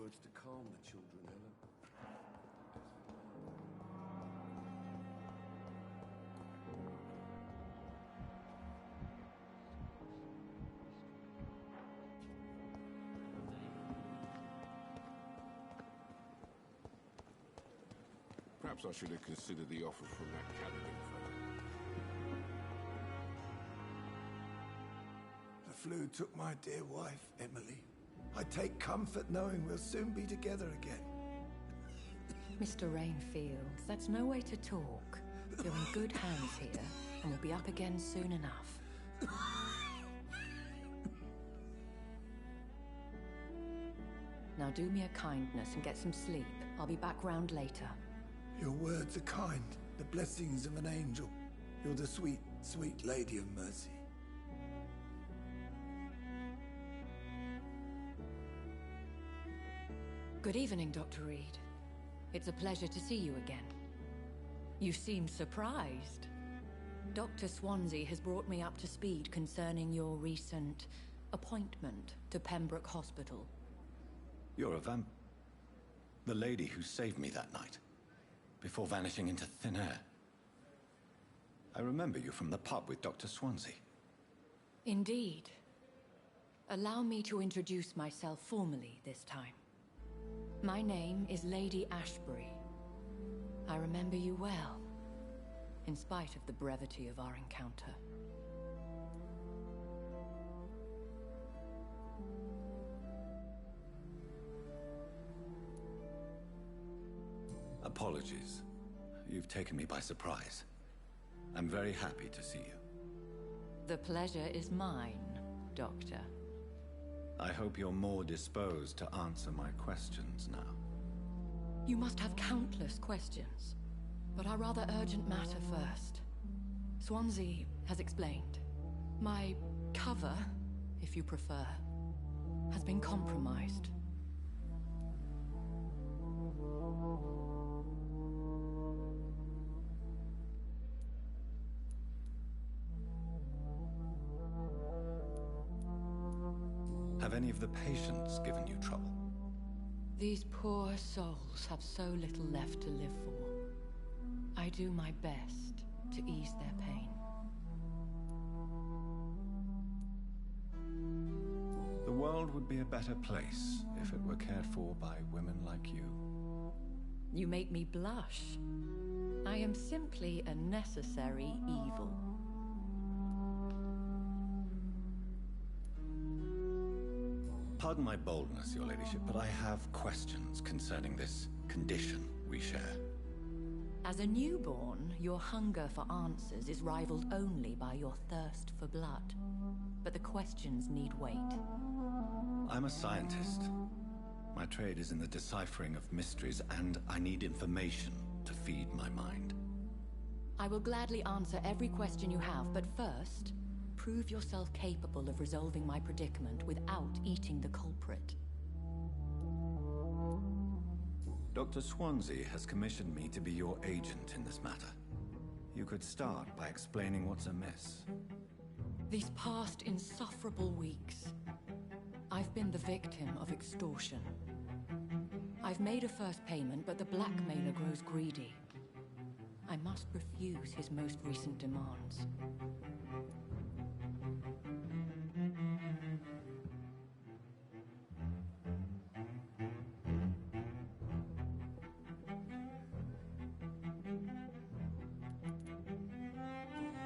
words to calm the children, Ellen. Perhaps I should have considered the offer from that Catholic fellow. The flu took my dear wife, Emily. I take comfort knowing we'll soon be together again. Mr. Rainfield, that's no way to talk. You're in good hands here, and we'll be up again soon enough. Now do me a kindness and get some sleep. I'll be back round later. Your words are kind, the blessings of an angel. You're the sweet, sweet Lady of Mercy. Good evening, Dr. Reed. It's a pleasure to see you again. You seem surprised. Dr. Swansea has brought me up to speed concerning your recent appointment to Pembroke Hospital. You're a the lady who saved me that night, before vanishing into thin air. I remember you from the pub with Dr. Swansea. Indeed. Allow me to introduce myself formally this time. My name is Lady Ashbury. I remember you well, in spite of the brevity of our encounter. Apologies. You've taken me by surprise. I'm very happy to see you. The pleasure is mine, Doctor. I hope you're more disposed to answer my questions now. You must have countless questions, but our rather urgent matter first. Swansea has explained. My cover, if you prefer, has been compromised. Have any of the patients given you trouble? These poor souls have so little left to live for. I do my best to ease their pain. The world would be a better place if it were cared for by women like you. You make me blush. I am simply a necessary evil. Pardon my boldness, Your Ladyship, but I have questions concerning this condition we share. As a newborn, your hunger for answers is rivaled only by your thirst for blood. But the questions need wait. I'm a scientist. My trade is in the deciphering of mysteries, and I need information to feed my mind. I will gladly answer every question you have, but first, prove yourself capable of resolving my predicament without eating the culprit. Dr. Swansea has commissioned me to be your agent in this matter. You could start by explaining what's amiss. These past insufferable weeks, I've been the victim of extortion. I've made a first payment, but the blackmailer grows greedy. I must refuse his most recent demands.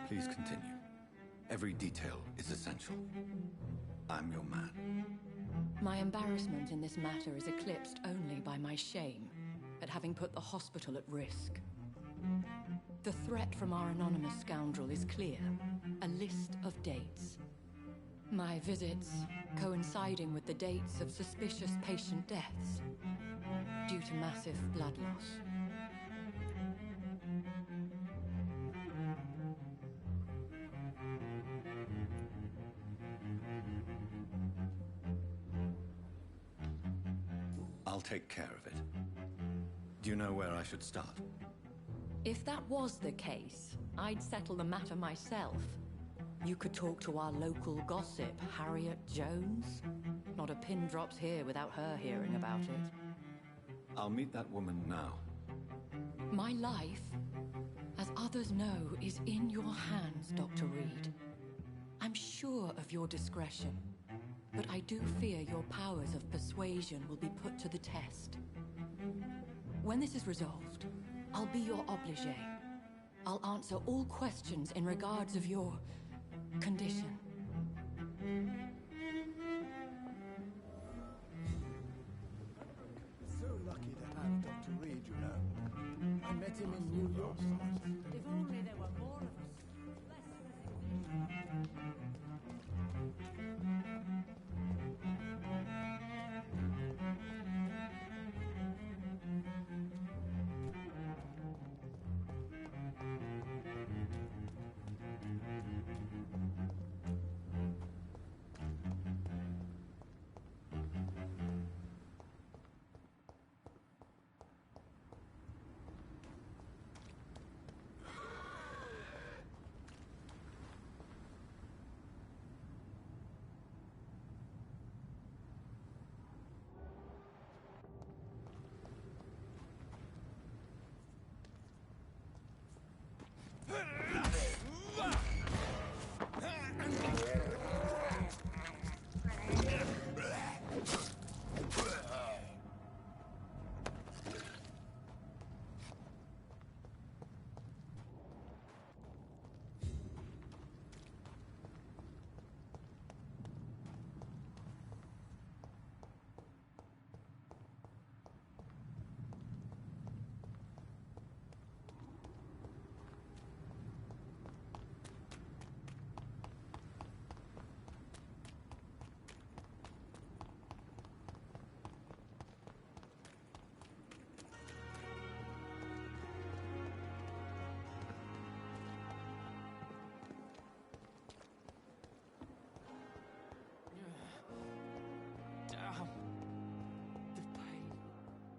Please continue. Every detail is essential. I'm your man. My embarrassment in this matter is eclipsed only by my shame at having put the hospital at risk. The threat from our anonymous scoundrel is clear. A list of dates. My visits coinciding with the dates of suspicious patient deaths due to massive blood loss. I'll take care of it. Do you know where I should start? If that was the case, I'd settle the matter myself. You could talk to our local gossip, Harriet Jones. Not a pin drops here without her hearing about it. I'll meet that woman now. My life, as others know, is in your hands, Dr. Reed. I'm sure of your discretion, but I do fear your powers of persuasion will be put to the test. When this is resolved, I'll be your obligé. I'll answer all questions in regards of your condition. So lucky to have Dr. Reed, you know. I met him in New York once. If only there were more of us.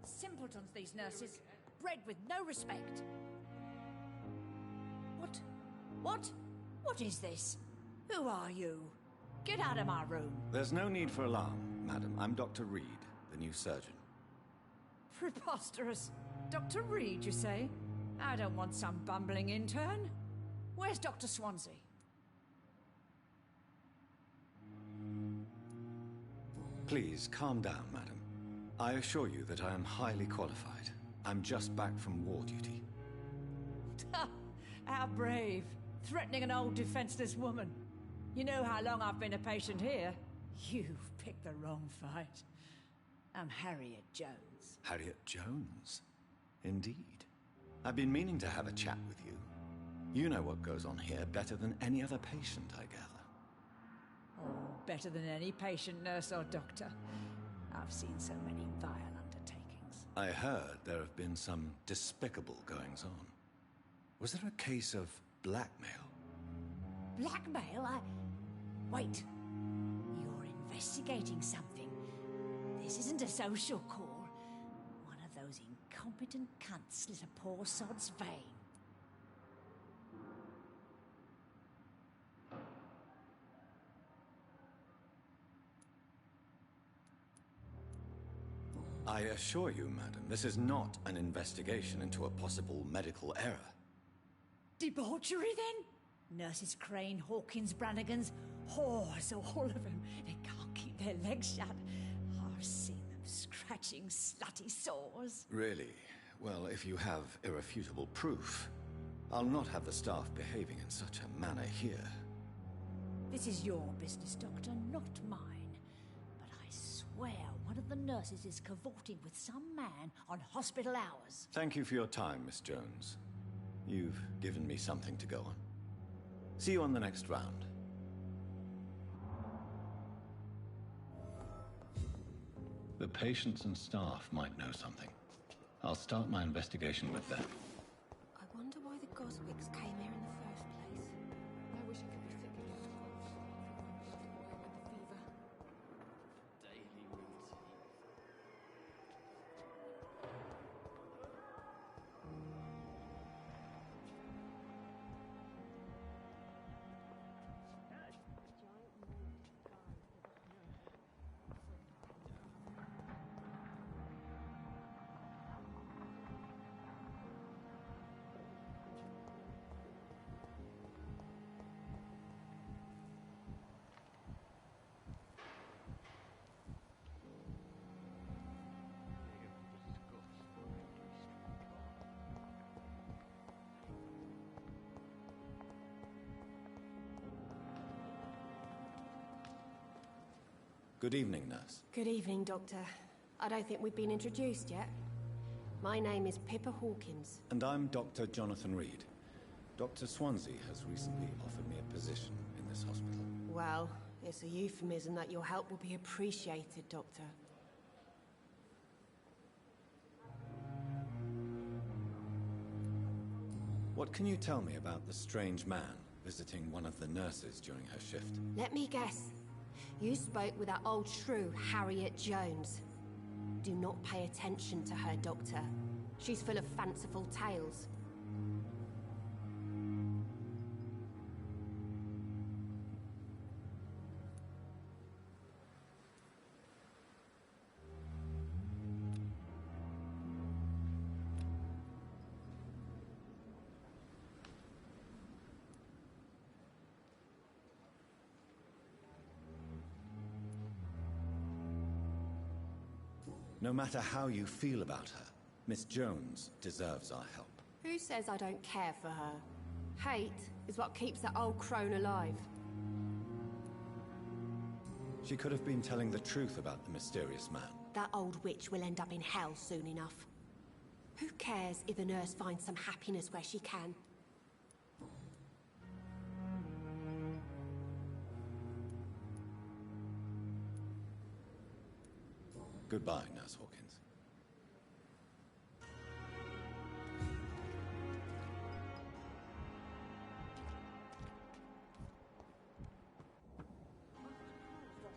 Simpletons, these nurses. Bred with no respect. What is this? Who are you? Get out of my room. There's no need for alarm, madam. I'm Dr. Reed, the new surgeon. Preposterous. Dr. Reed, you say? I don't want some bumbling intern. Where's Dr. Swansea? Please, calm down, madam. I assure you that I am highly qualified. I'm just back from war duty. How brave. Threatening an old defenseless woman. You know how long I've been a patient here? You've picked the wrong fight. I'm Harriet Jones. Harriet Jones? Indeed. I've been meaning to have a chat with you. You know what goes on here better than any other patient, I gather. Oh, better than any patient, nurse, or doctor. I've seen so many vile undertakings. I heard there have been some despicable goings-on. Was there a case of blackmail? Blackmail? Wait. You're investigating something. This isn't a social call. One of those incompetent cunts slit a poor sod's vein. I assure you, madam, this is not an investigation into a possible medical error. Debauchery, then? Nurses Crane, Hawkins, Brannigans, whores, all of them. They can't keep their legs shut. I've seen them scratching slutty sores. Really? Well, if you have irrefutable proof, I'll not have the staff behaving in such a manner here. This is your business, Doctor, not mine. But I swear one of the nurses is cavorting with some man on hospital hours. Thank you for your time, Miss Jones. You've given me something to go on. See you on the next round. The patients and staff might know something. I'll start my investigation with them. I wonder why the Goswicks came here in the first place. I wish I could be sick of this cold. With the fever. Daily routine. Good evening, nurse. Good evening, Doctor. I don't think we've been introduced yet. My name is Pippa Hawkins. And I'm Dr. Jonathan Reed. Dr. Swansea has recently offered me a position in this hospital. Well, it's a euphemism that your help will be appreciated, Doctor. What can you tell me about the strange man visiting one of the nurses during her shift? Let me guess. You spoke with that old shrew, Harriet Jones. Do not pay attention to her, Doctor. She's full of fanciful tales. No matter how you feel about her, Miss Jones deserves our help. Who says I don't care for her? Hate is what keeps that old crone alive. She could have been telling the truth about the mysterious man. That old witch will end up in hell soon enough. Who cares if the nurse finds some happiness where she can? Goodbye, Nurse Hawkins.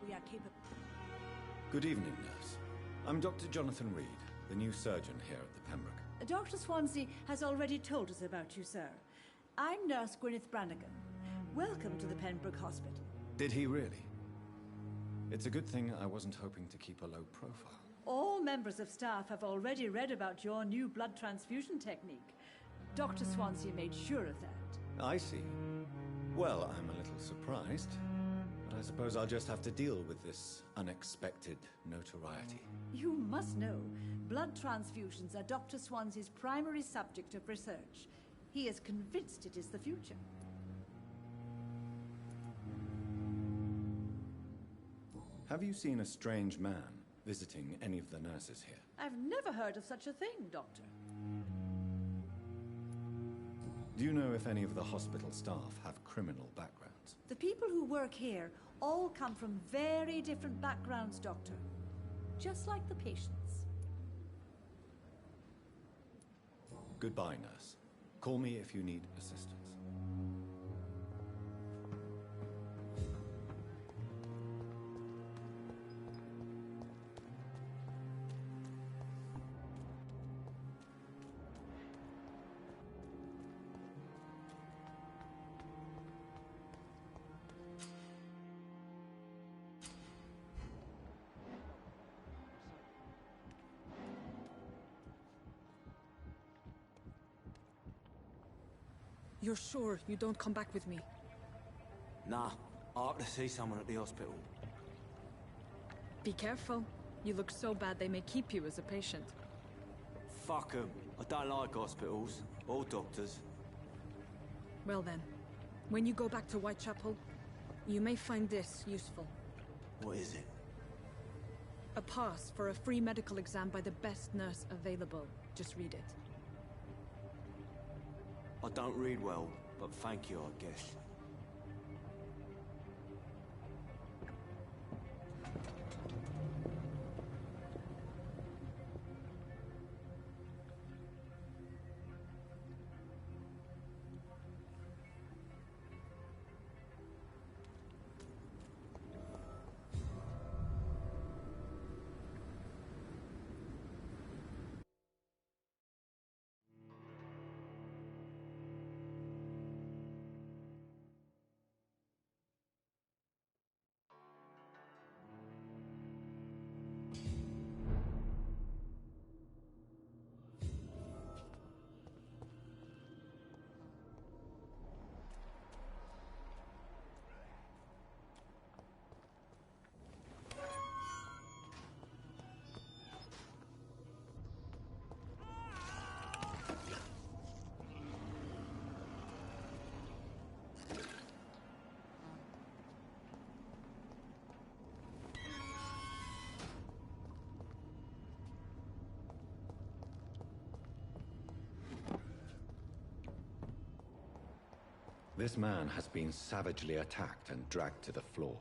We are capable. Good evening, nurse. I'm Dr. Jonathan Reed, the new surgeon here at the Pembroke. Dr. Swansea has already told us about you, sir. I'm Nurse Gwyneth Brannigan. Welcome to the Pembroke Hospital. Did he really? It's a good thing I wasn't hoping to keep a low profile. All members of staff have already read about your new blood transfusion technique. Dr. Swansea made sure of that. I see. Well, I'm a little surprised, but I suppose I'll just have to deal with this unexpected notoriety. You must know, blood transfusions are Dr. Swansea's primary subject of research. He is convinced it is the future. Have you seen a strange man visiting any of the nurses here? I've never heard of such a thing, Doctor. Do you know if any of the hospital staff have criminal backgrounds? The people who work here all come from very different backgrounds, Doctor. Just like the patients. Goodbye, nurse. Call me if you need assistance. You're sure you don't come back with me? Nah, I ought to see someone at the hospital. Be careful. You look so bad they may keep you as a patient. Fuck 'em. I don't like hospitals, or doctors. Well then, when you go back to Whitechapel, you may find this useful. What is it? A pass for a free medical exam by the best nurse available. Just read it. I don't read well, but thank you, I guess. This man has been savagely attacked and dragged to the floor.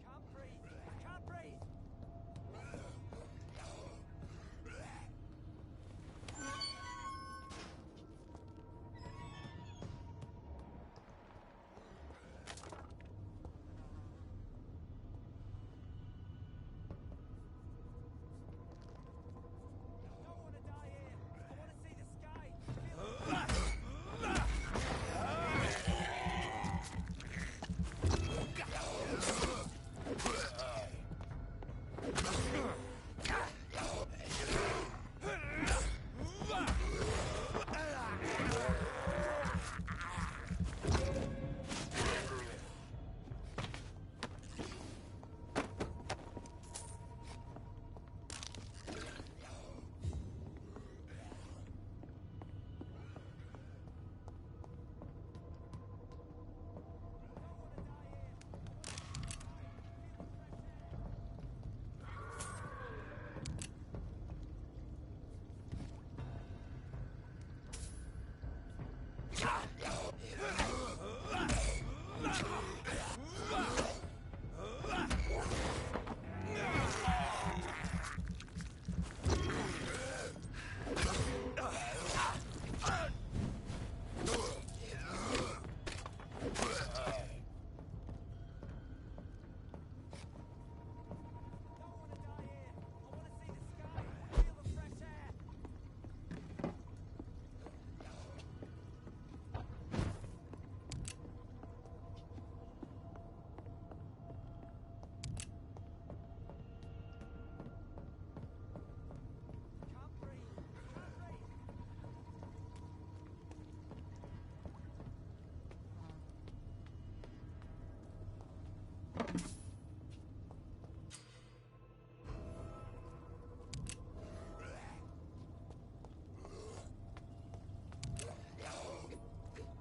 Can't breathe! I can't breathe! I don't want to die here. I want to see the sky.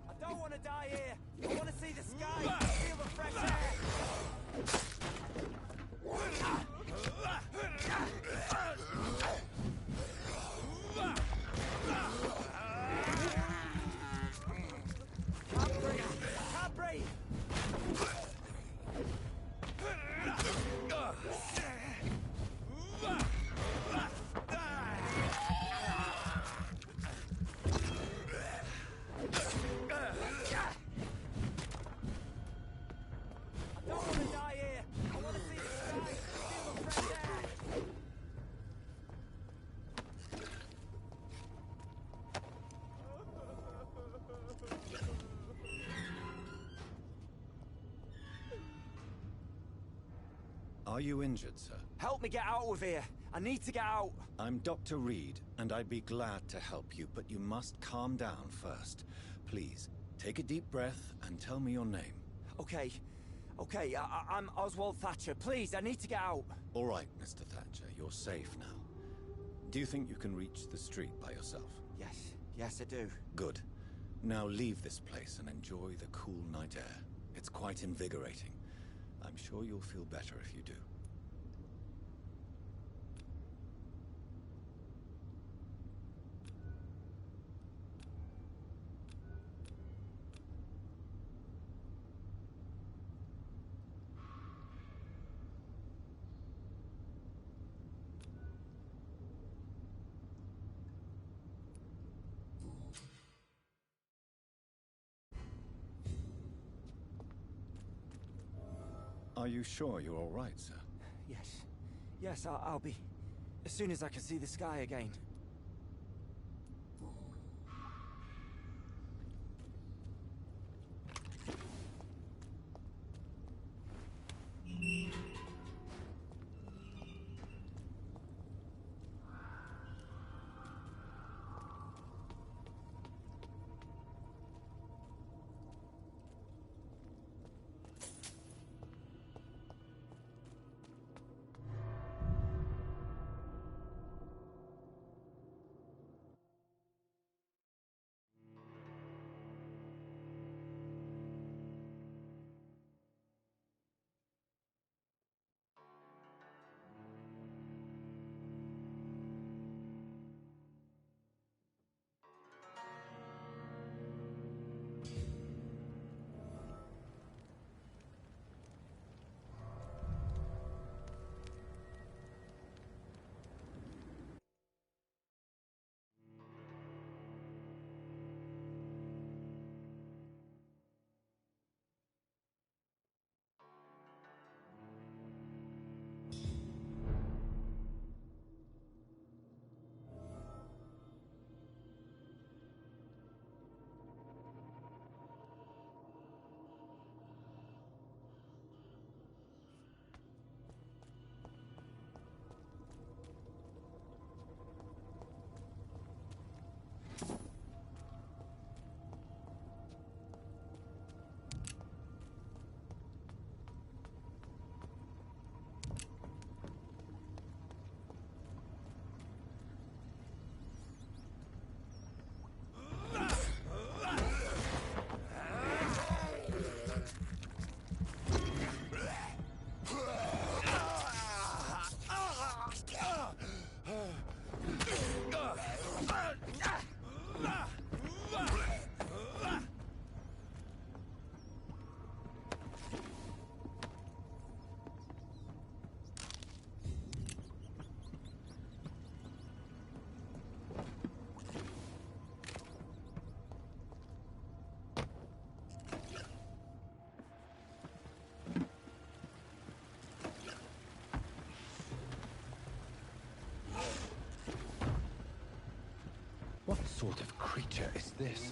I don't want to die here. I want to see the sky, feel the fresh air. Can't breathe. Can't breathe. I don't want to die here. I want to see the sky, feel the fresh air. Are you injured, sir? Help me get out of here. I need to get out. I'm Dr. Reed, and I'd be glad to help you, but you must calm down first. Please, take a deep breath and tell me your name. Okay. Okay, I'm Oswald Thatcher. Please, I need to get out. All right, Mr. Thatcher, you're safe now. Do you think you can reach the street by yourself? Yes, yes I do. Good. Now leave this place and enjoy the cool night air. It's quite invigorating. I'm sure you'll feel better if you do. Are you sure you're all right, sir? Yes. Yes, I'll be... as soon as I can see the sky again. sort of creature is this?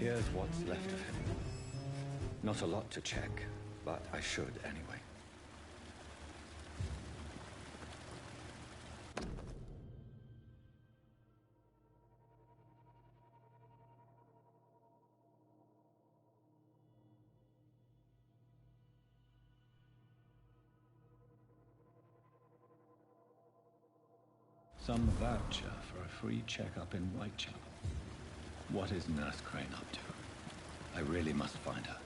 Here's what's left of him. Not a lot to check, but I should anyway. Some voucher for a free checkup in Whitechapel. What is Nurse Crane up to? I really must find her.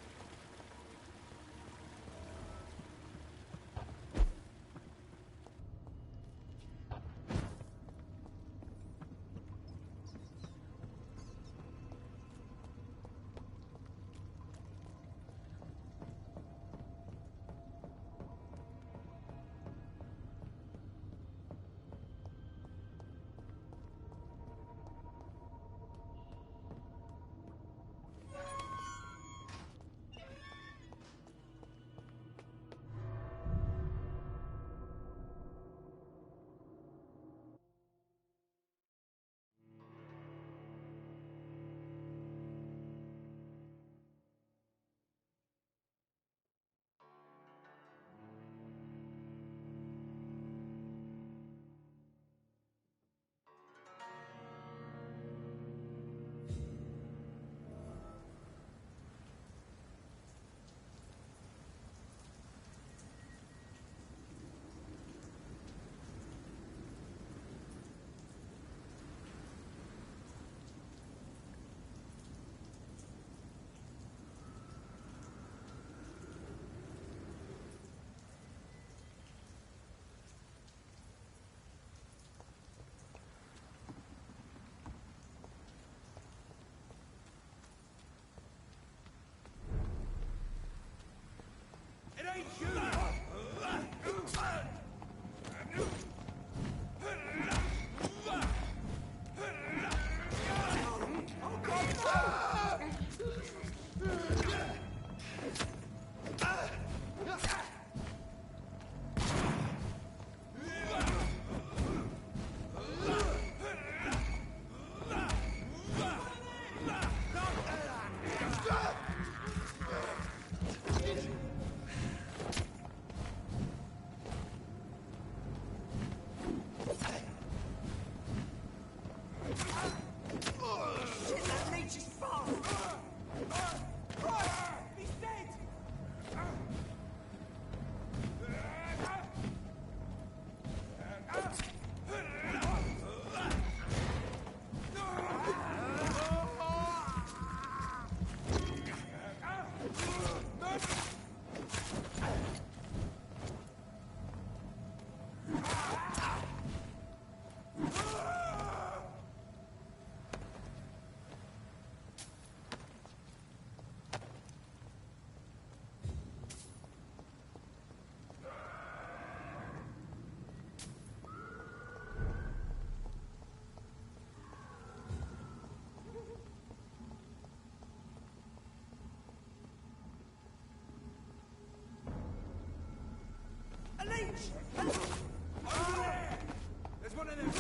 There's one of them!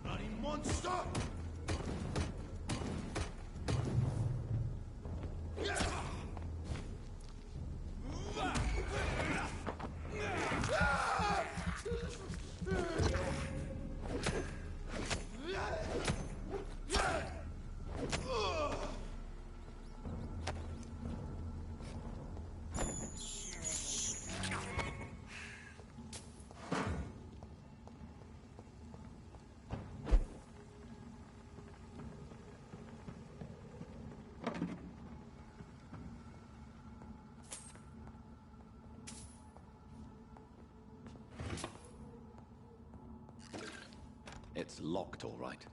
Bloody monster! It's locked, all right.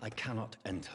I cannot enter.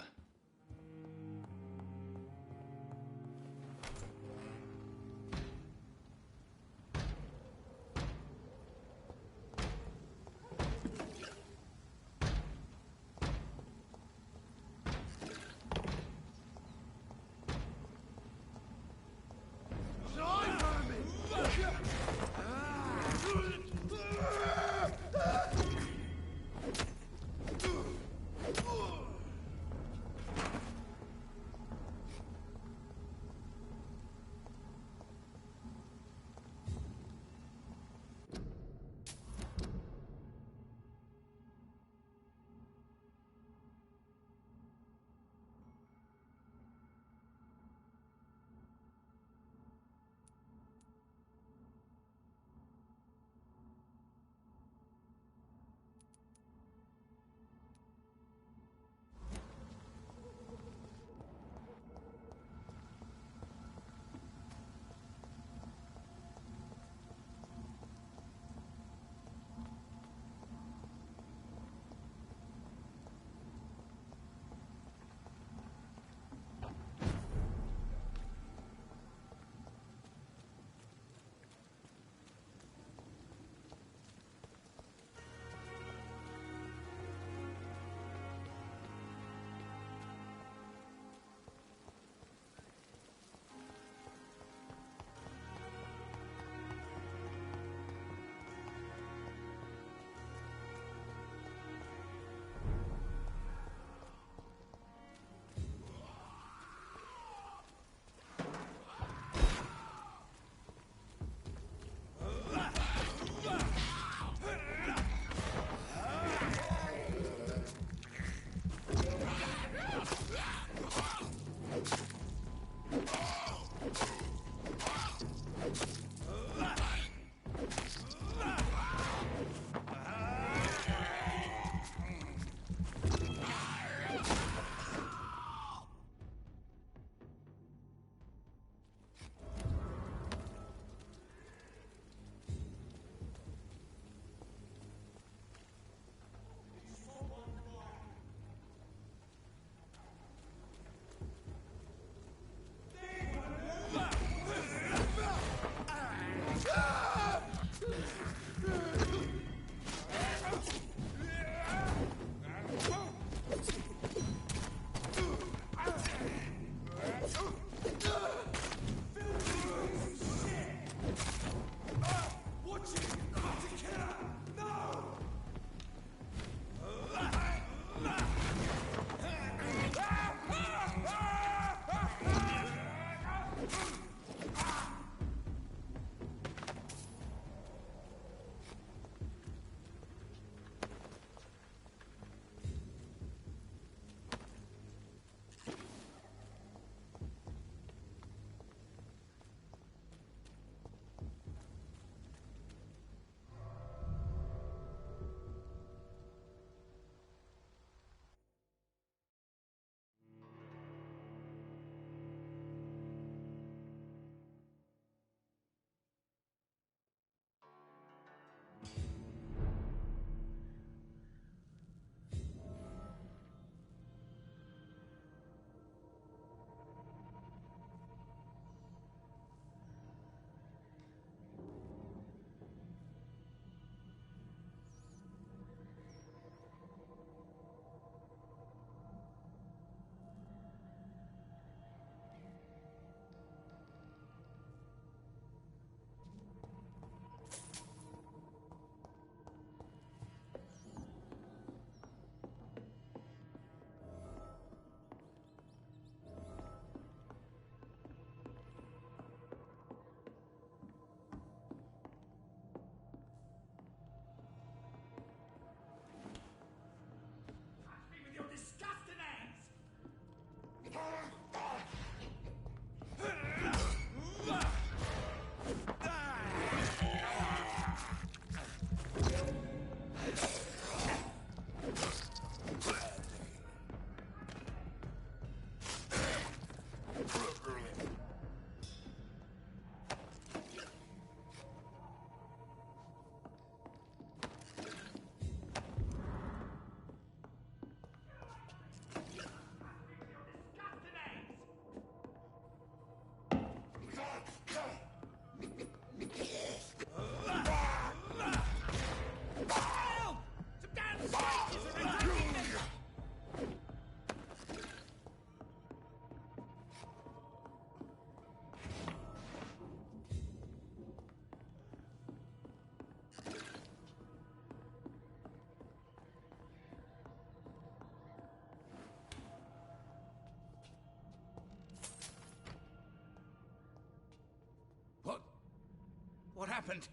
happened?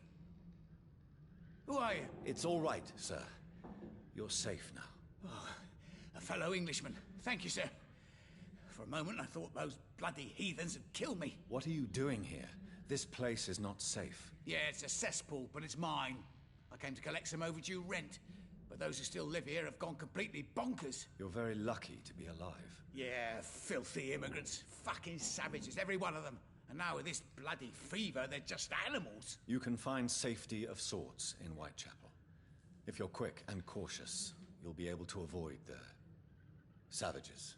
Who are you? It's all right, sir. You're safe now. Oh, a fellow Englishman. Thank you, sir. For a moment, I thought those bloody heathens had killed me. What are you doing here? This place is not safe. Yeah, it's a cesspool, but it's mine. I came to collect some overdue rent. But those who still live here have gone completely bonkers. You're very lucky to be alive. Yeah, filthy immigrants. Fucking savages, every one of them. And now with this bloody fever, they're just animals. You can find safety of sorts in Whitechapel. If you're quick and cautious, you'll be able to avoid the savages.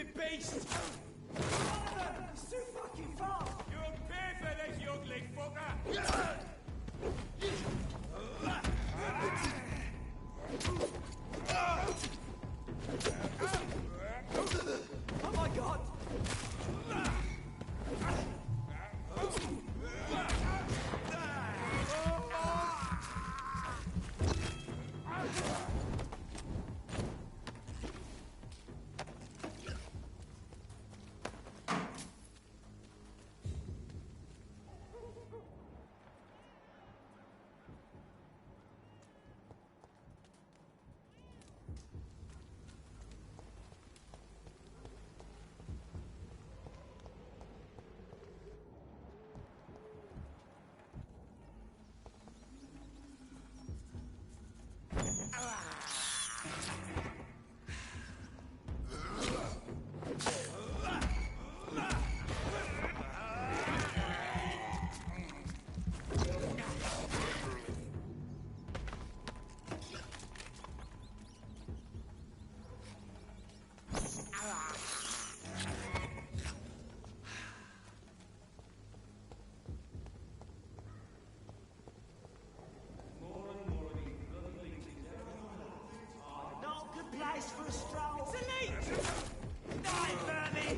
stupid beast! Oliver! He's too fucking fast! You'll pay for this, you ugly fucker! Oh my god! Place for a stroll. It's elite! Die, vermin!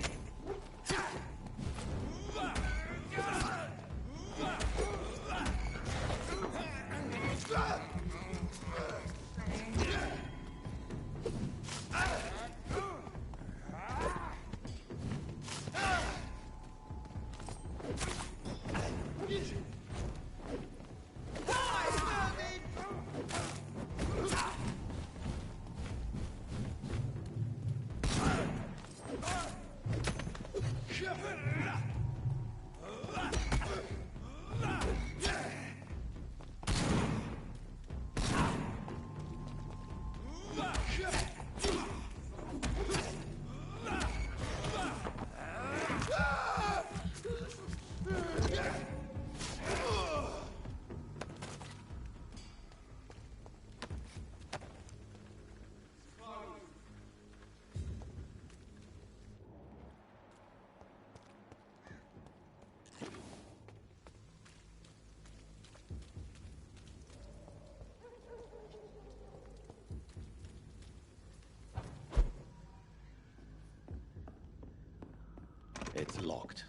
It's locked.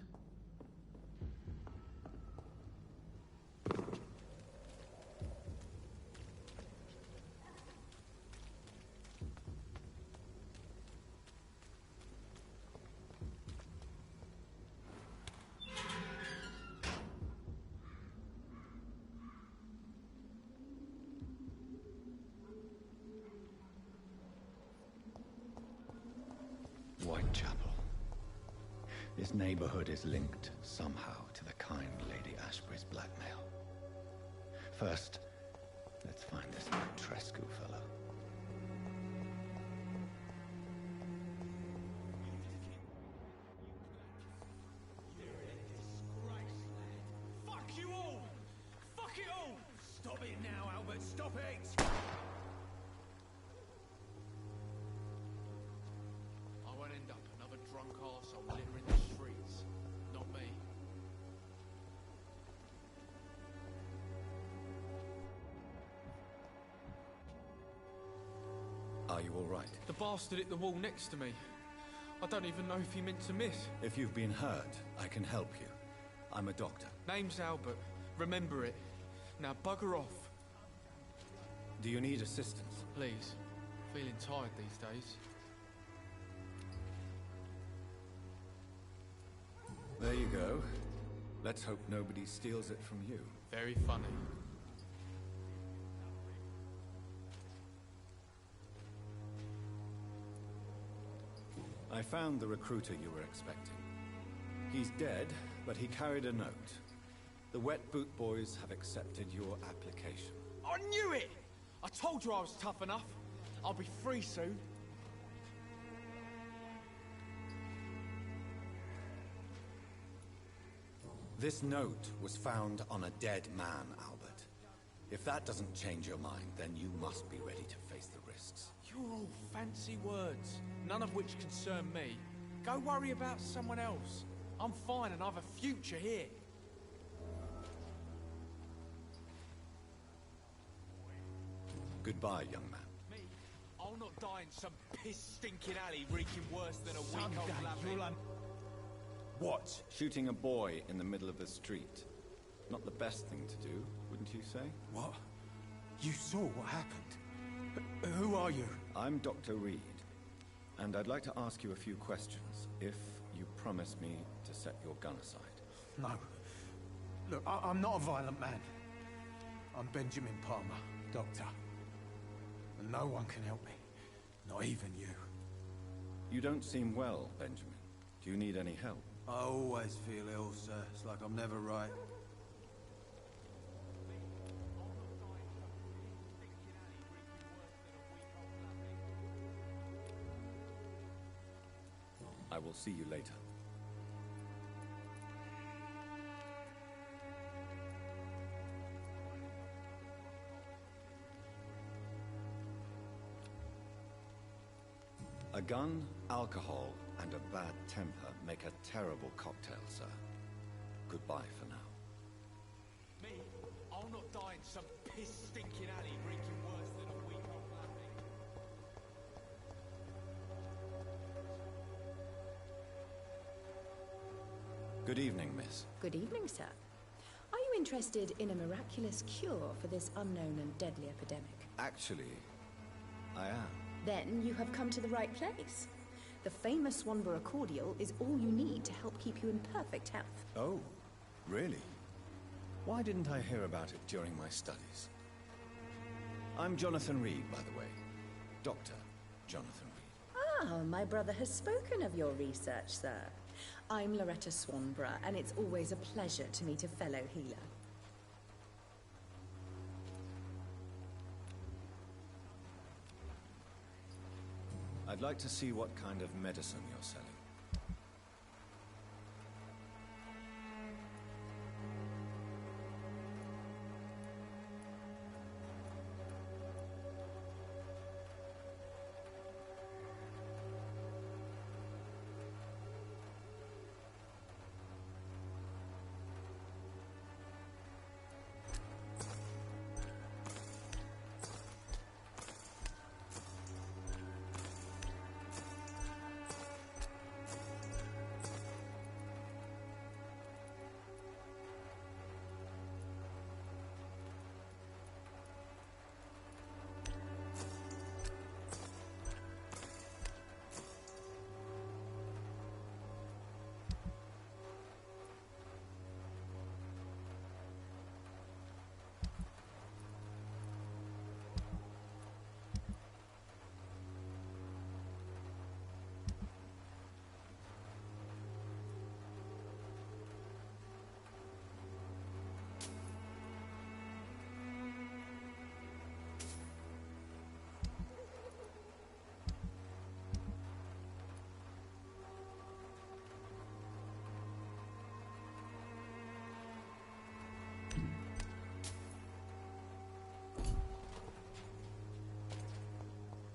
Whitechapel. This neighborhood is linked somehow to the kind Lady Ashbury's blackmail. First, let's find this Trescu fellow. Fuck you all! Fuck it all! Stop it now, Albert, stop it! I won't end up another drunk arsehole littering the streets. Not me. Are you all right? The bastard hit the wall next to me. I don't even know if he meant to miss. If you've been hurt, I can help you. I'm a doctor. Name's Albert. Remember it. Now bugger off. Do you need assistance? Please. Feeling tired these days. There you go. Let's hope nobody steals it from you. Very funny. I found the recruiter you were expecting. He's dead, but he carried a note. The Wet Boot Boys have accepted your application. I knew it! I told you I was tough enough. I'll be free soon. This note was found on a dead man, Albert. If that doesn't change your mind, then you must be ready to face the risks. You're all fancy words, none of which concern me. Go worry about someone else. I'm fine and I've a future here. Goodbye, young man. Me? I'll not die in some piss-stinking alley reeking worse than a week-old Someday lappy. What? Shooting a boy in the middle of the street. Not the best thing to do, wouldn't you say? What? You saw what happened. Who are you? I'm Dr. Reed, and I'd like to ask you a few questions, if you promise me to set your gun aside. No. Look, I'm not a violent man. I'm Benjamin Palmer, doctor. And no one can help me. Not even you. You don't seem well, Benjamin. Do you need any help? I always feel ill, sir. It's like I'm never right. I will see you later. A gun, alcohol, and a bad temper make a terrible cocktail, sir. Goodbye for now. Me? I'll not die in some piss-stinking alley reeking worse than a week-old lappy. Good evening, miss. Good evening, sir. Are you interested in a miraculous cure for this unknown and deadly epidemic? Actually, I am. Then you have come to the right place. The famous Swanborough cordial is all you need to help keep you in perfect health. Oh, really? Why didn't I hear about it during my studies? I'm Jonathan Reed, by the way. Dr. Jonathan Reed. Ah, my brother has spoken of your research, sir. I'm Loretta Swanborough, and it's always a pleasure to meet a fellow healer. I'd like to see what kind of medicine you're selling.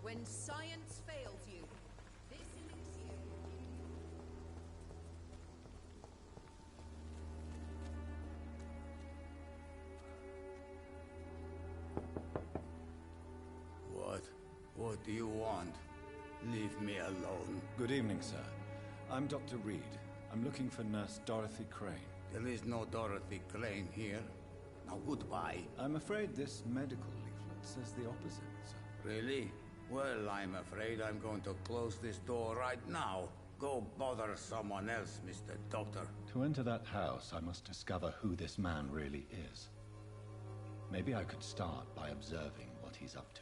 When science fails you, this elixir... What do you want? Leave me alone. Good evening, sir. I'm Dr. Reed. I'm looking for Nurse Dorothy Crane. There is no Dorothy Crane here. Now, goodbye. I'm afraid this medical leaflet says the opposite, sir. Really? Well, I'm afraid I'm going to close this door right now. Go bother someone else, Mr. Doctor. To enter that house, I must discover who this man really is. Maybe I could start by observing what he's up to.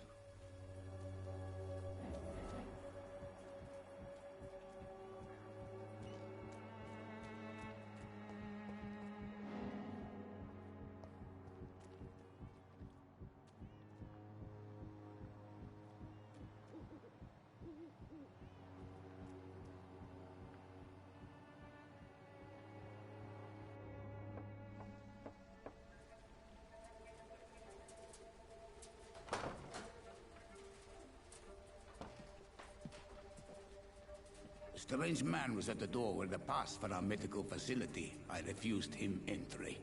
Strange man was at the door with a pass for our medical facility. I refused him entry.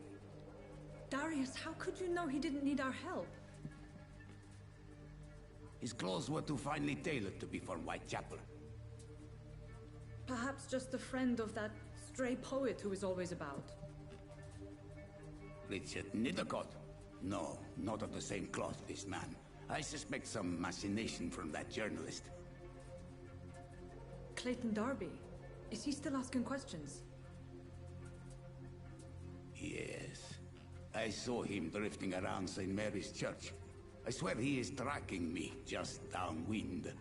Darius, how could you know he didn't need our help? His clothes were too finely tailored to be for Whitechapel. Perhaps just a friend of that stray poet who is always about. Richard Nithercott? No, not of the same cloth, this man. I suspect some machination from that journalist. Clayton Darby. Is he still asking questions? Yes. I saw him drifting around St. Mary's Church. I swear he is tracking me just downwind.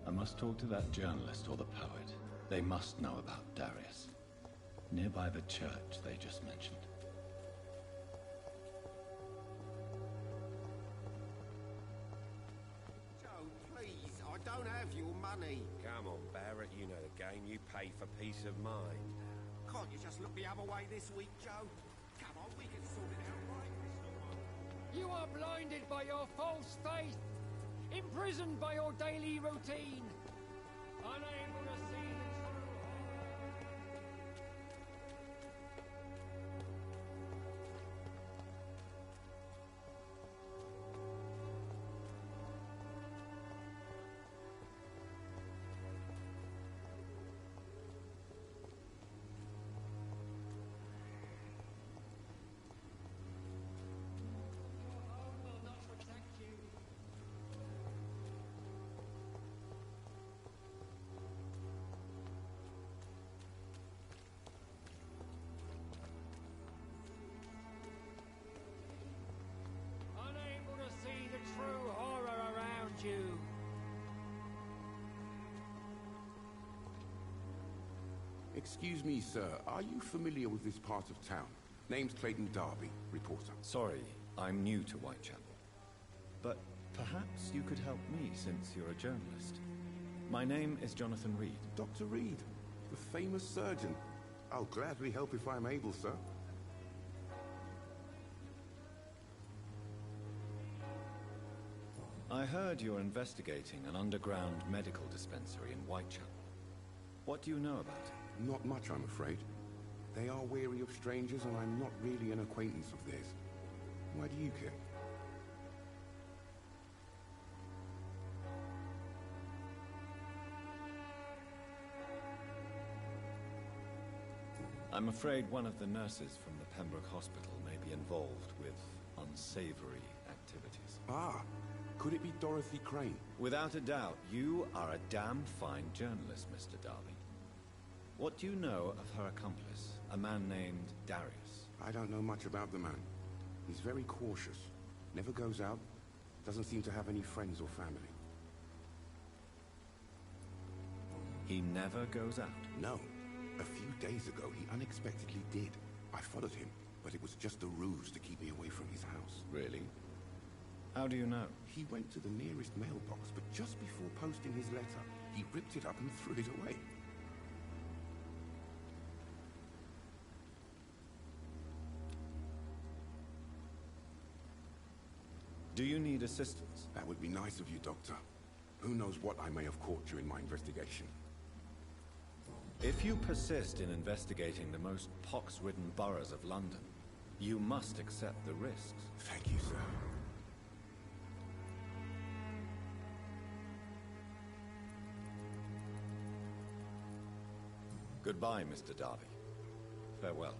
I must talk to that journalist or the poet. They must know about Darius. Nearby the church they just mentioned. Joe, please, I don't have your money. Come on, Barrett, you know the game. You pay for peace of mind. Can't you just look the other way this week, Joe? Come on, we can sort it out right this time. You are blinded by your false faith, imprisoned by your daily routine, unable to see the true. Unable to see the true horror around you. Excuse me, sir. Are you familiar with this part of town? Name's Clayton Darby, reporter. Sorry, I'm new to Whitechapel. But perhaps you could help me since you're a journalist. My name is Jonathan Reed. Dr. Reed, the famous surgeon. I'll gladly help if I'm able, sir. I heard you're investigating an underground medical dispensary in Whitechapel. What do you know about it? Not much, I'm afraid. They are wary of strangers, and I'm not really an acquaintance of theirs. Why do you care? I'm afraid one of the nurses from the Pembroke Hospital may be involved with unsavory activities. Ah, could it be Dorothy Crane? Without a doubt, you are a damn fine journalist, Mr. Darby. What do you know of her accomplice, a man named Darius? I don't know much about the man. He's very cautious. Never goes out. Doesn't seem to have any friends or family. He never goes out? No. A few days ago, he unexpectedly did. I followed him, but it was just a ruse to keep me away from his house. Really? How do you know? He went to the nearest mailbox, but just before posting his letter, he ripped it up and threw it away. Do you need assistance? That would be nice of you, Doctor. Who knows what I may have caught you in my investigation. If you persist in investigating the most pox-ridden boroughs of London, you must accept the risks. Thank you, sir. Goodbye, Mr. Darby. Farewell.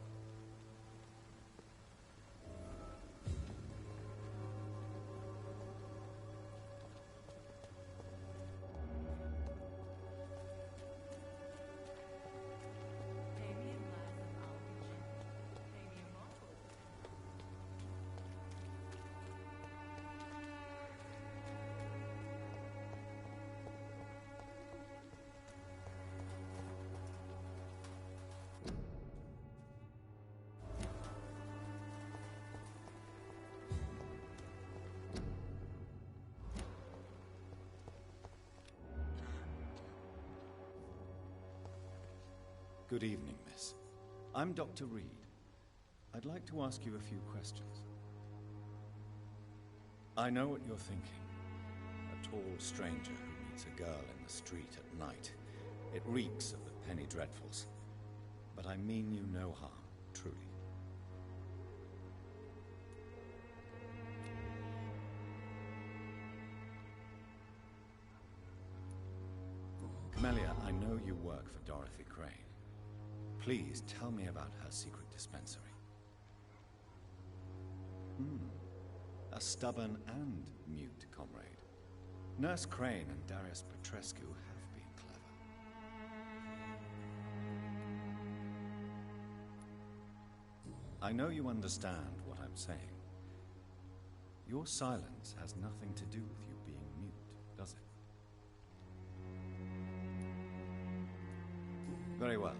Good evening, miss. I'm Dr. Reed. I'd like to ask you a few questions. I know what you're thinking. A tall stranger who meets a girl in the street at night. It reeks of the penny dreadfuls. But I mean you no harm, truly. Camellia, I know you work for Dorothy Crane. Please tell me about her secret dispensary. A stubborn and mute comrade. Nurse Crane and Darius Petrescu have been clever. I know you understand what I'm saying. Your silence has nothing to do with you being mute, does it? Very well.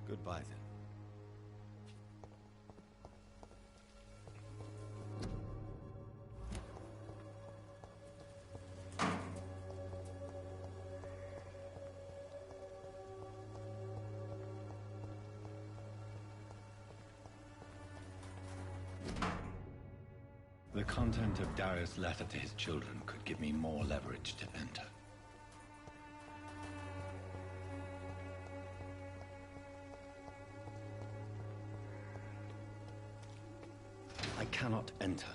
Goodbye, then. The content of Darius' letter to his children could give me more leverage to enter. I cannot enter.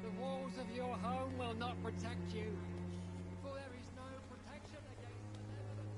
The walls of your home will not protect you, for there is no protection against malevolence.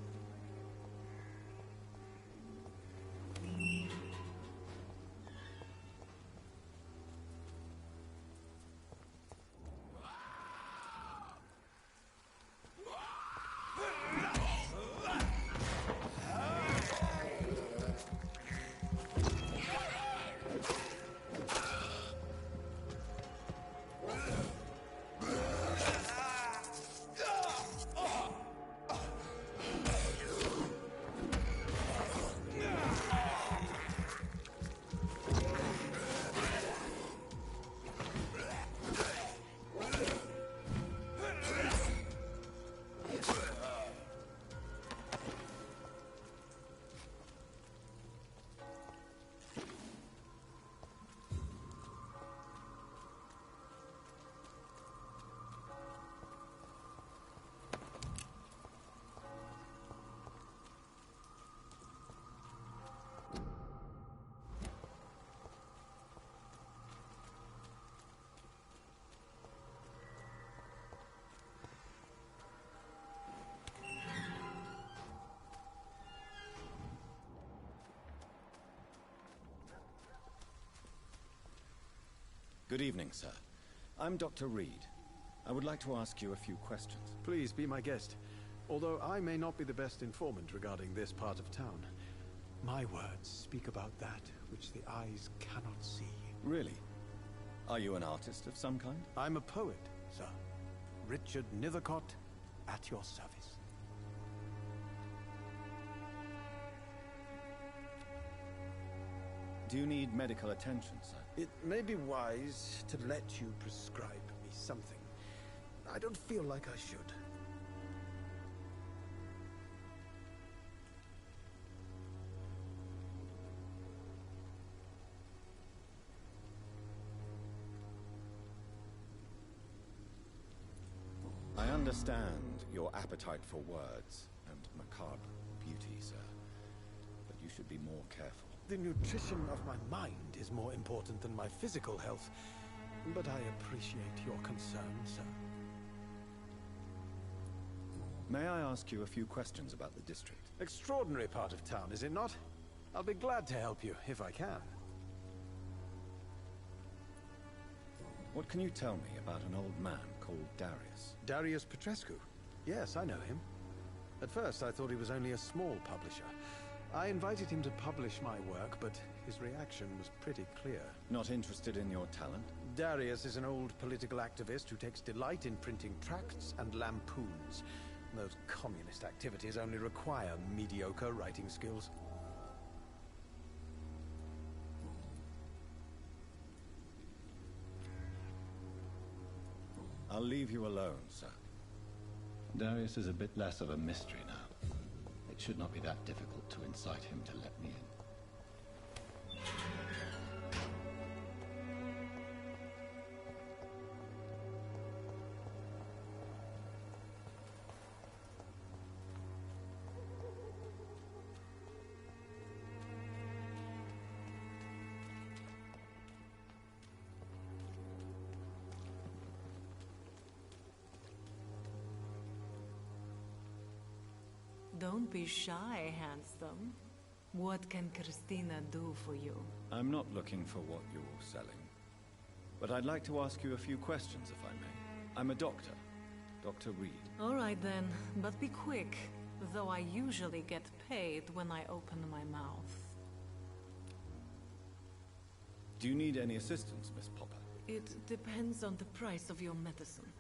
Good evening, sir. I'm Dr. Reed. I would like to ask you a few questions. Please be my guest. Although I may not be the best informant regarding this part of town, my words speak about that which the eyes cannot see. Really? Are you an artist of some kind? I'm a poet, sir. Richard Nethercott, at your service. Do you need medical attention, sir? It may be wise to let you prescribe me something. I don't feel like I should. I understand your appetite for words and macabre beauty, sir. But you should be more careful. The nutrition of my mind is more important than my physical health. But I appreciate your concern, sir. May I ask you a few questions about the district? Extraordinary part of town, is it not? I'll be glad to help you, if I can. What can you tell me about an old man called Darius? Darius Petrescu? Yes, I know him. At first, I thought he was only a small publisher. I invited him to publish my work, but his reaction was pretty clear. Not interested in your talent? Darius is an old political activist who takes delight in printing tracts and lampoons. Those communist activities only require mediocre writing skills. I'll leave you alone, sir. Darius is a bit less of a mystery now. It should not be that difficult to incite him to let me in. Don't be shy, handsome. What can Christina do for you? I'm not looking for what you're selling. But I'd like to ask you a few questions, if I may. I'm a doctor. Dr. Reed. All right then, but be quick. Though I usually get paid when I open my mouth. Do you need any assistance, Miss Popper? It depends on the price of your medicine.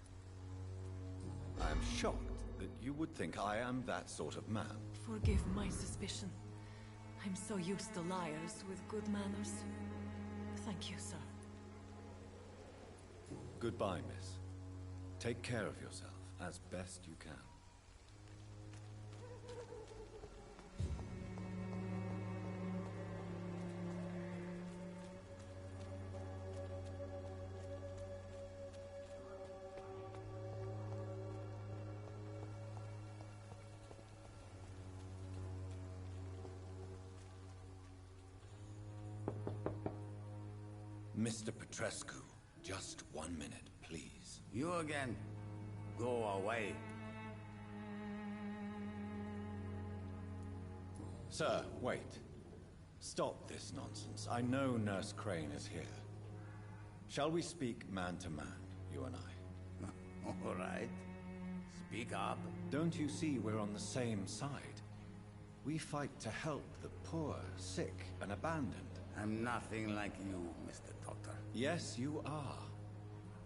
I am shocked that you would think I am that sort of man. Forgive my suspicion. I'm so used to liars with good manners. Thank you, sir. Goodbye, miss. Take care of yourself as best you can. Mr. Petrescu, just 1 minute, please. You again? Go away. Sir, wait. Stop this nonsense. I know Nurse Crane is here. Shall we speak man to man, you and I? All right. Speak up. Don't you see we're on the same side? We fight to help the poor, sick, and abandoned. I'm nothing like you, Mr. Doctor. Yes, you are.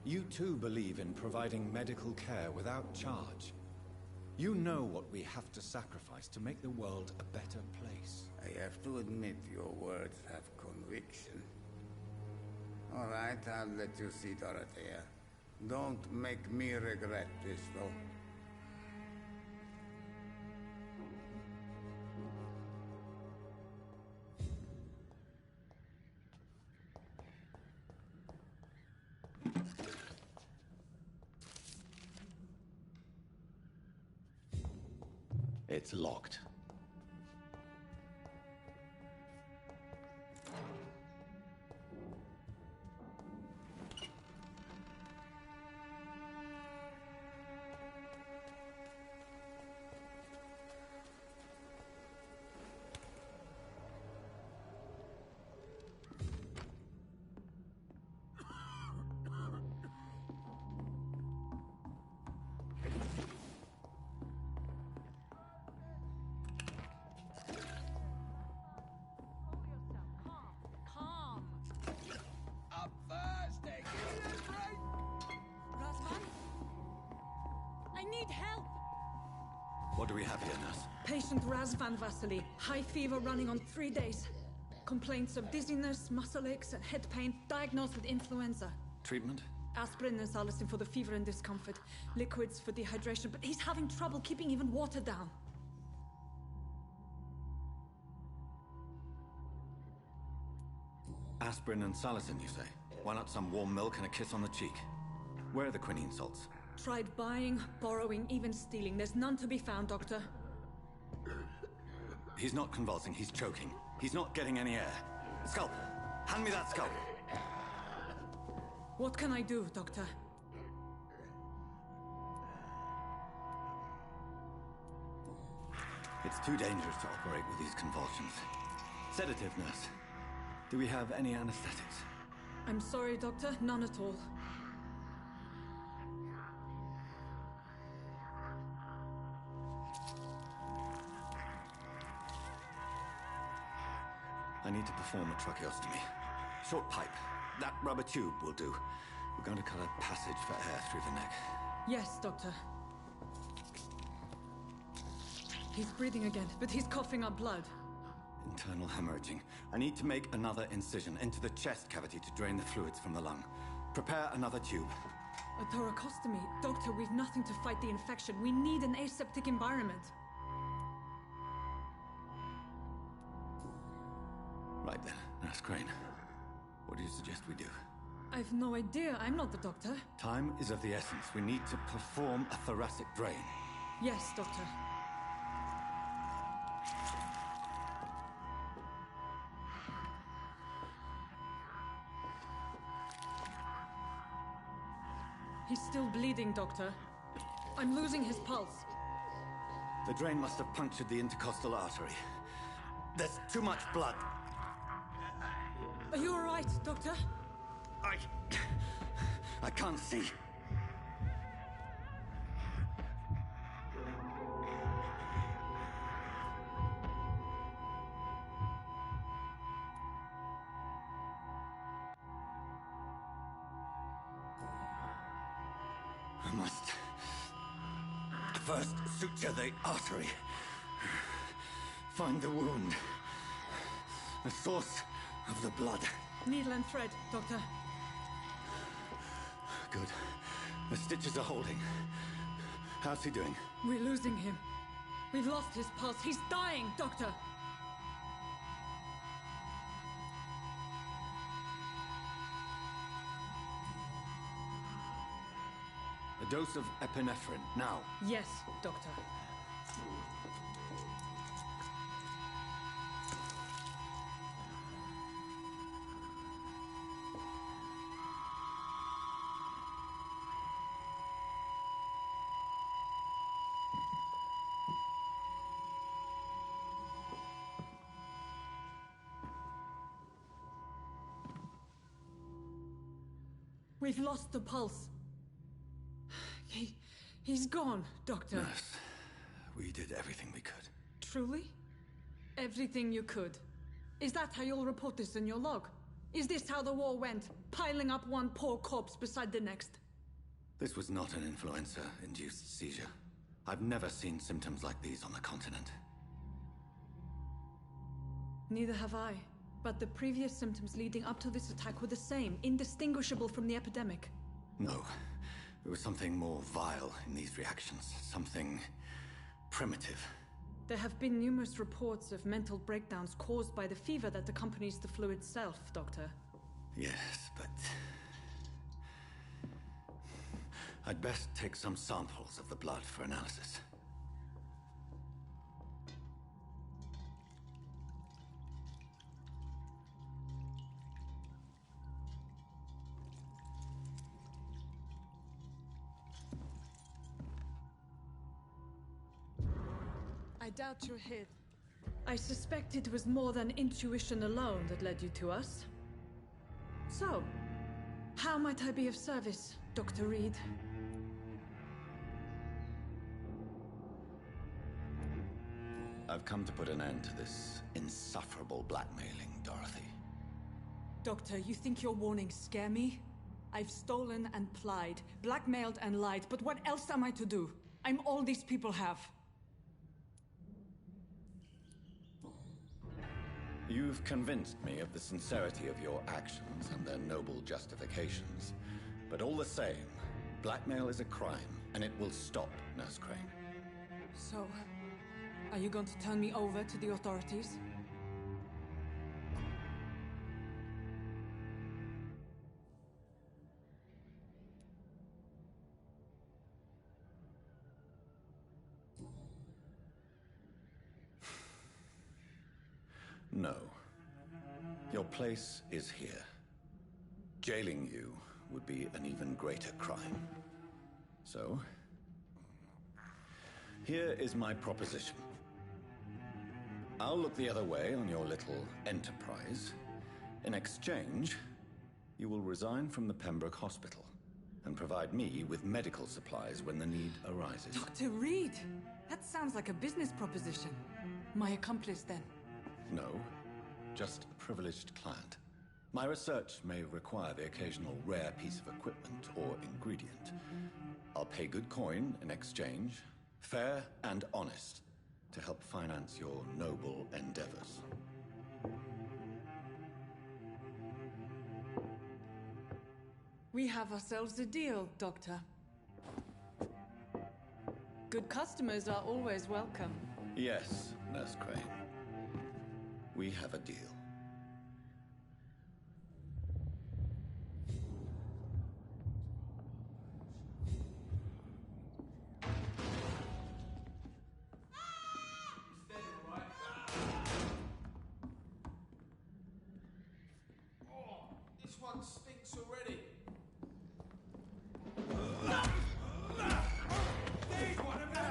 You too believe in providing medical care without charge. You know what we have to sacrifice to make the world a better place. I have to admit your words have conviction. All right, I'll let you see Dorothea. Don't make me regret this, though. It's locked. What do we have here, nurse? Patient Razvan Vasily. High fever running on 3 days. Complaints of dizziness, muscle aches, and head pain. Diagnosed with influenza. Treatment? Aspirin and salicin for the fever and discomfort. Liquids for dehydration, but he's having trouble keeping even water down. Aspirin and salicin, you say? Why not some warm milk and a kiss on the cheek? Where are the quinine salts? Tried buying, borrowing, even stealing. There's none to be found, Doctor. He's not convulsing, he's choking. He's not getting any air. Sculp! Hand me that sculp! What can I do, Doctor? It's too dangerous to operate with these convulsions. Sedative, nurse. Do we have any anesthetics? I'm sorry, Doctor. None at all. I need to perform a tracheostomy. Short pipe. That rubber tube will do. We're going to cut a passage for air through the neck. Yes, Doctor. He's breathing again, but he's coughing up blood. Internal hemorrhaging. I need to make another incision into the chest cavity to drain the fluids from the lung. Prepare another tube. A thoracostomy. Doctor, we've nothing to fight the infection. We need an aseptic environment. Right then, Nurse Crane. What do you suggest we do? I've no idea. I'm not the doctor. Time is of the essence. We need to perform a thoracic drain. Yes, Doctor. He's still bleeding, Doctor. I'm losing his pulse. The drain must have punctured the intercostal artery. There's too much blood. Are you all right, Doctor? I can't see. I must first suture the artery. Find the wound. The source of the blood. Needle and thread, Doctor. Good. The stitches are holding. How's he doing? We're losing him. We've lost his pulse. He's dying, Doctor. A dose of epinephrine, now. Yes, Doctor. We've lost the pulse. He's gone, Doctor. Nurse, we did everything we could. Truly? Everything you could. Is that how you'll report this in your log? Is this how the war went? Piling up one poor corpse beside the next? This was not an influenza-induced seizure. I've never seen symptoms like these on the continent. Neither have I. But the previous symptoms leading up to this attack were the same, indistinguishable from the epidemic. No. There was something more vile in these reactions. Something primitive. There have been numerous reports of mental breakdowns caused by the fever that accompanies the flu itself, Doctor. Yes, but... I'd best take some samples of the blood for analysis. I doubt your head. I suspect it was more than intuition alone that led you to us. So, how might I be of service, Dr. Reed? I've come to put an end to this insufferable blackmailing, Dorothy. Doctor, you think your warnings scare me? I've stolen and plied, blackmailed and lied, but what else am I to do? I'm all these people have. You've convinced me of the sincerity of your actions and their noble justifications. But all the same, blackmail is a crime, and it will stop, Nurse Crane. So, are you going to turn me over to the authorities? No. Your place is here. Jailing you would be an even greater crime. So, here is my proposition. I'll look the other way on your little enterprise. In exchange, you will resign from the Pembroke Hospital and provide me with medical supplies when the need arises. Dr. Reed! That sounds like a business proposition. My accomplice, then. No, just a privileged client. My research may require the occasional rare piece of equipment or ingredient. I'll pay good coin in exchange, fair and honest, to help finance your noble endeavors. We have ourselves a deal, Doctor. Good customers are always welcome. Yes, Nurse Crane. We have a deal. This one stinks already. Need one of them.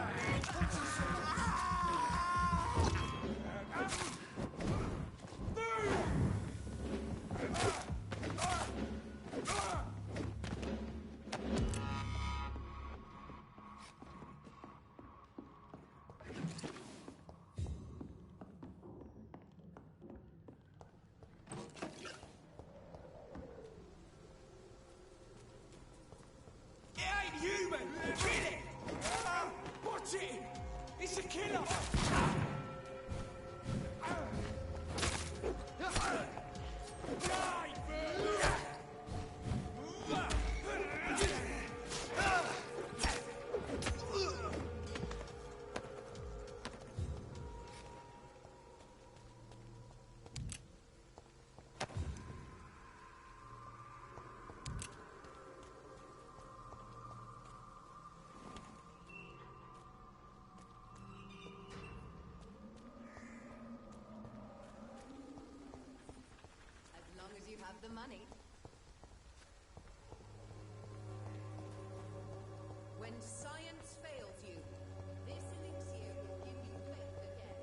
Human! Kill it! Watch it! It's a killer! As long as you have the money. When science fails you, this elixir will give you faith again.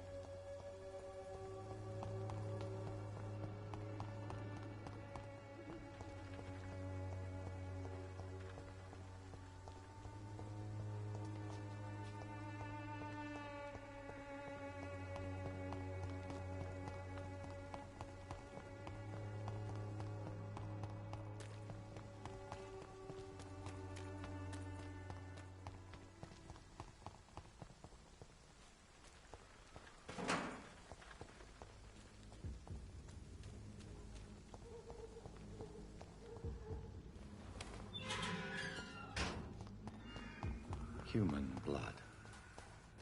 Human blood.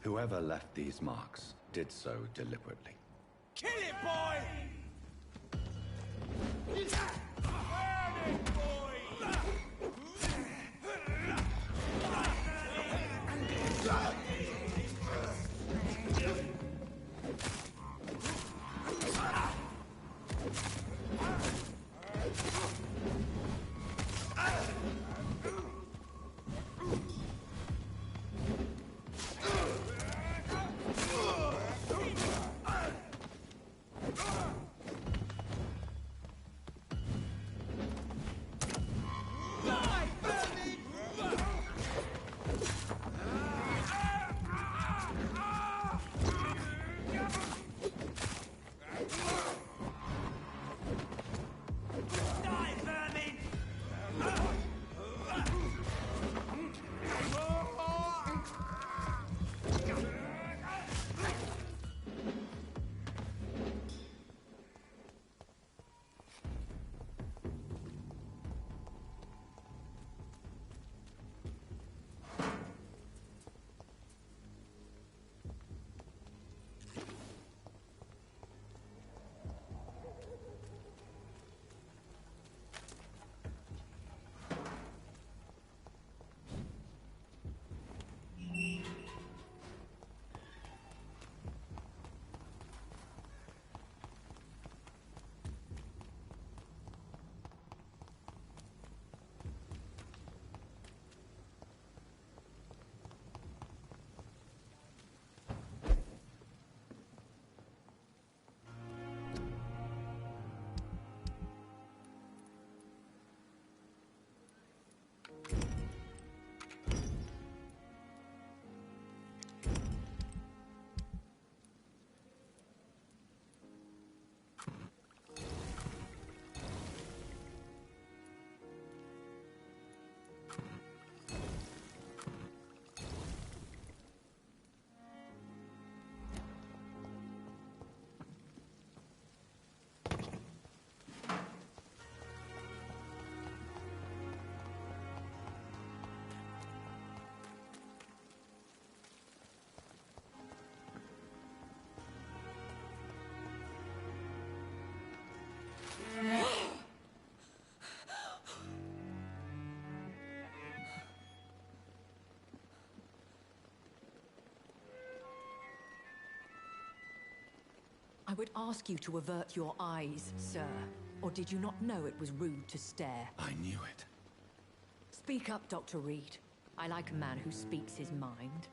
Whoever left these marks did so deliberately. Kill it, boy! Burn it, boy! I would ask you to avert your eyes, sir. Or did you not know it was rude to stare? I knew it. Speak up, Dr. Reed. I like a man who speaks his mind.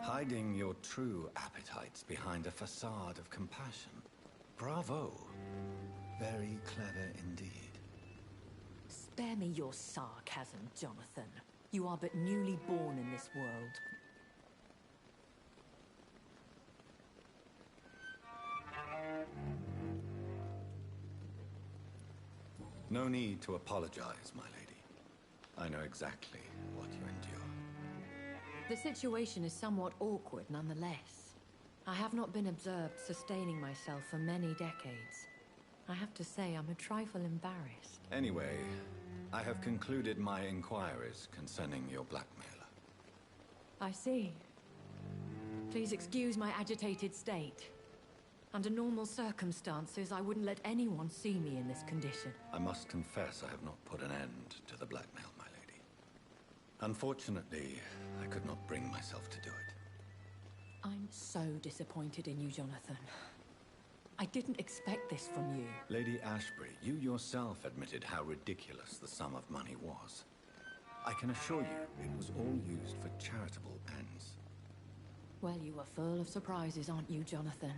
Hiding your true appetites behind a facade of compassion. Bravo. Very clever indeed. Spare me your sarcasm, Jonathan. You are but newly born in this world. No need to apologize, my lady. I know exactly what you endure. The situation is somewhat awkward nonetheless. I have not been observed sustaining myself for many decades. I have to say I'm a trifle embarrassed. Anyway, I have concluded my inquiries concerning your blackmailer. I see. Please excuse my agitated state. Under normal circumstances, I wouldn't let anyone see me in this condition. I must confess I have not put an end to the blackmail, my lady. Unfortunately, I could not bring myself to do it. I'm so disappointed in you, Jonathan. I didn't expect this from you. Lady Ashbury, you yourself admitted how ridiculous the sum of money was. I can assure you, it was all used for charitable ends. Well, you are full of surprises, aren't you, Jonathan?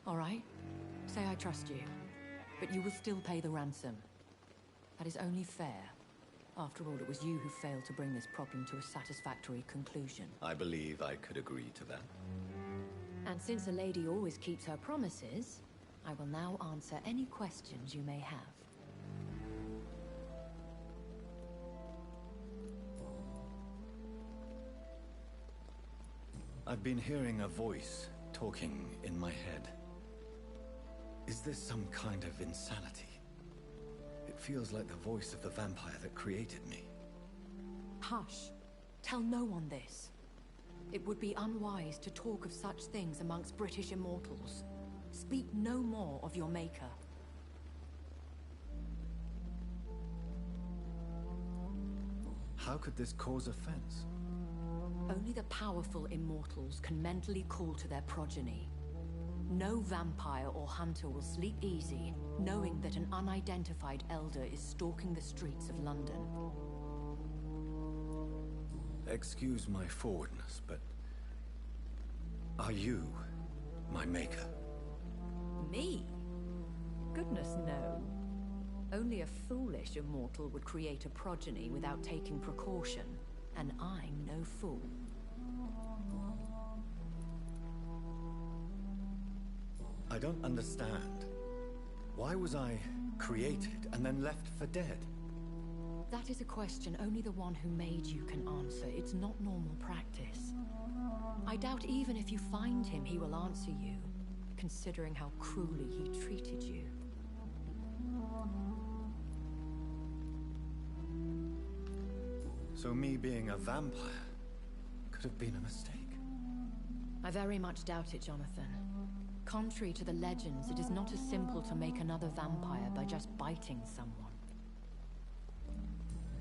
All right, say I trust you, but you will still pay the ransom. That is only fair. After all, it was you who failed to bring this problem to a satisfactory conclusion. I believe I could agree to that. And since a lady always keeps her promises, I will now answer any questions you may have. I've been hearing a voice talking in my head. Is this some kind of insanity? It feels like the voice of the vampire that created me. Hush. Tell no one this. It would be unwise to talk of such things amongst British immortals. Speak no more of your maker. How could this cause offense? Only the powerful immortals can mentally call to their progeny. No vampire or hunter will sleep easy, knowing that an unidentified elder is stalking the streets of London. Excuse my forwardness, but... are you my maker? Me? Goodness, no. Only a foolish immortal would create a progeny without taking precaution, and I'm no fool. I don't understand. Why was I created and then left for dead? That is a question only the one who made you can answer. It's not normal practice. I doubt even if you find him, he will answer you, considering how cruelly he treated you. So me being a vampire could have been a mistake. I very much doubt it, Jonathan. Contrary to the legends, it is not as simple to make another vampire by just biting someone.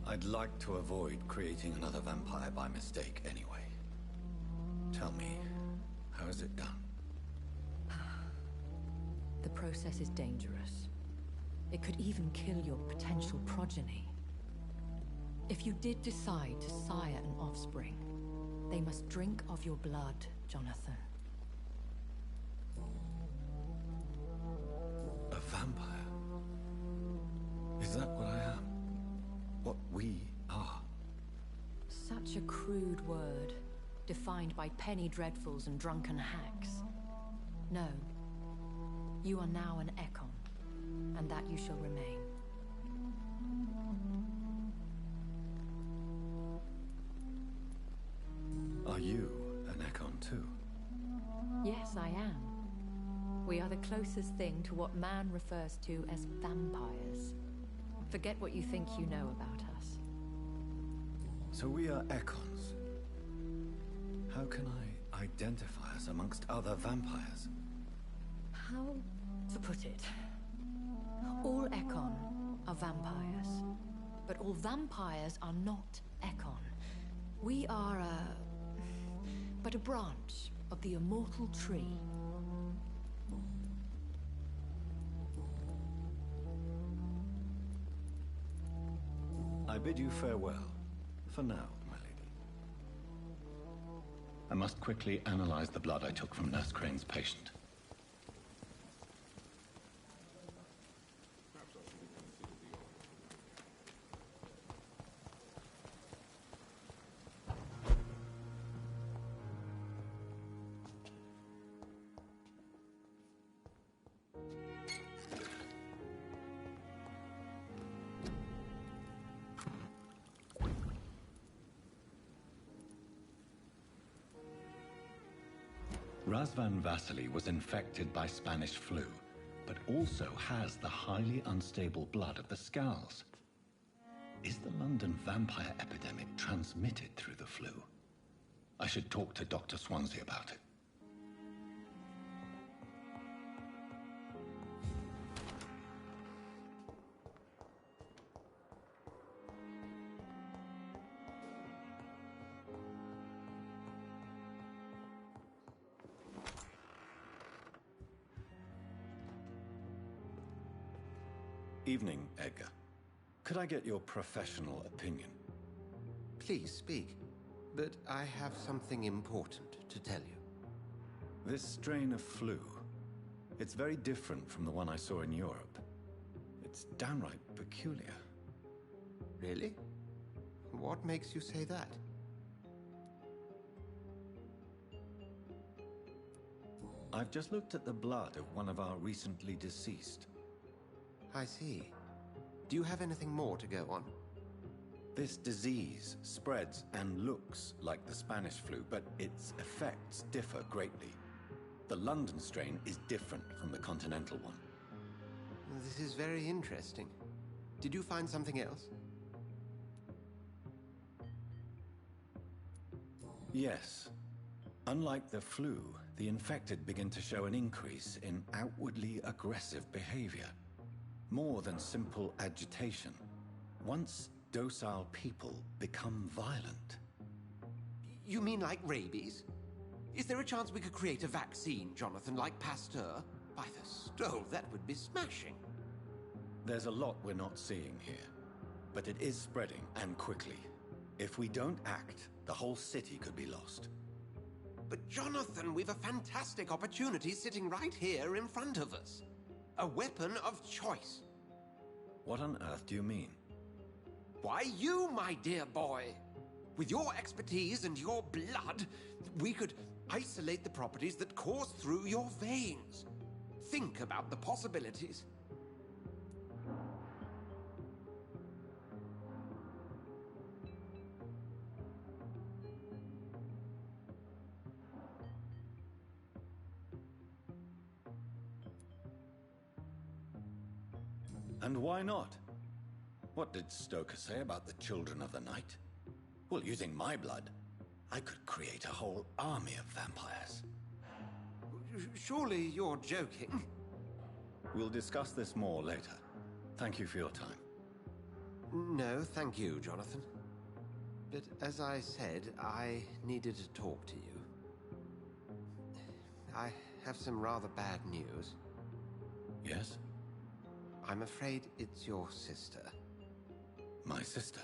I'd like to avoid creating another vampire by mistake anyway. Tell me, how is it done? The process is dangerous. It could even kill your potential progeny. If you did decide to sire an offspring, they must drink of your blood, Jonathan. A vampire? Is that what I am? What we are? Such a crude word, defined by penny dreadfuls and drunken hacks. No. You are now an Ekon, and that you shall remain. Are you an Ekon too? Yes, I am. We are the closest thing to what man refers to as vampires. Forget what you think you know about us. So we are Ekons. How can I identify us amongst other vampires? How to put it? All Ekon are vampires. But all vampires are not Ekon. We are but a branch of the immortal tree. I bid you farewell, for now, my lady. I must quickly analyze the blood I took from Nurse Crane's patient. Razvan Vasily was infected by Spanish flu, but also has the highly unstable blood of the Scowls. Is the London vampire epidemic transmitted through the flu? I should talk to Dr. Swansea about it. Evening, Edgar. Could I get your professional opinion? Please speak, but I have something important to tell you. This strain of flu, it's very different from the one I saw in Europe. It's downright peculiar. Really? What makes you say that? I've just looked at the blood of one of our recently deceased. I see. Do you have anything more to go on? This disease spreads and looks like the Spanish flu, but its effects differ greatly. The London strain is different from the continental one. This is very interesting. Did you find something else? Yes. Unlike the flu, the infected begin to show an increase in outwardly aggressive behavior. More than simple agitation. Once docile people become violent. You mean like rabies? Is there a chance we could create a vaccine, Jonathan, like Pasteur? By the stove, that would be smashing. There's a lot we're not seeing here, but it is spreading, and quickly. If we don't act, the whole city could be lost. But Jonathan, we've a fantastic opportunity sitting right here in front of us. A weapon of choice. What on earth do you mean? Why, you, my dear boy. With your expertise and your blood, we could isolate the properties that course through your veins. Think about the possibilities. And why not? What did Stoker say about the Children of the Night? Well, using my blood, I could create a whole army of vampires. Surely you're joking. We'll discuss this more later. Thank you for your time. No, thank you, Jonathan. But as I said, I needed to talk to you. I have some rather bad news. Yes? I'm afraid it's your sister. My sister?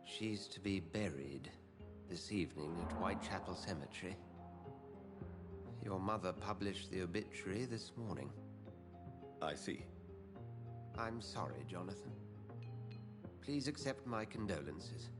She's to be buried this evening at Whitechapel Cemetery. Your mother published the obituary this morning. I see. I'm sorry, Jonathan. Please accept my condolences.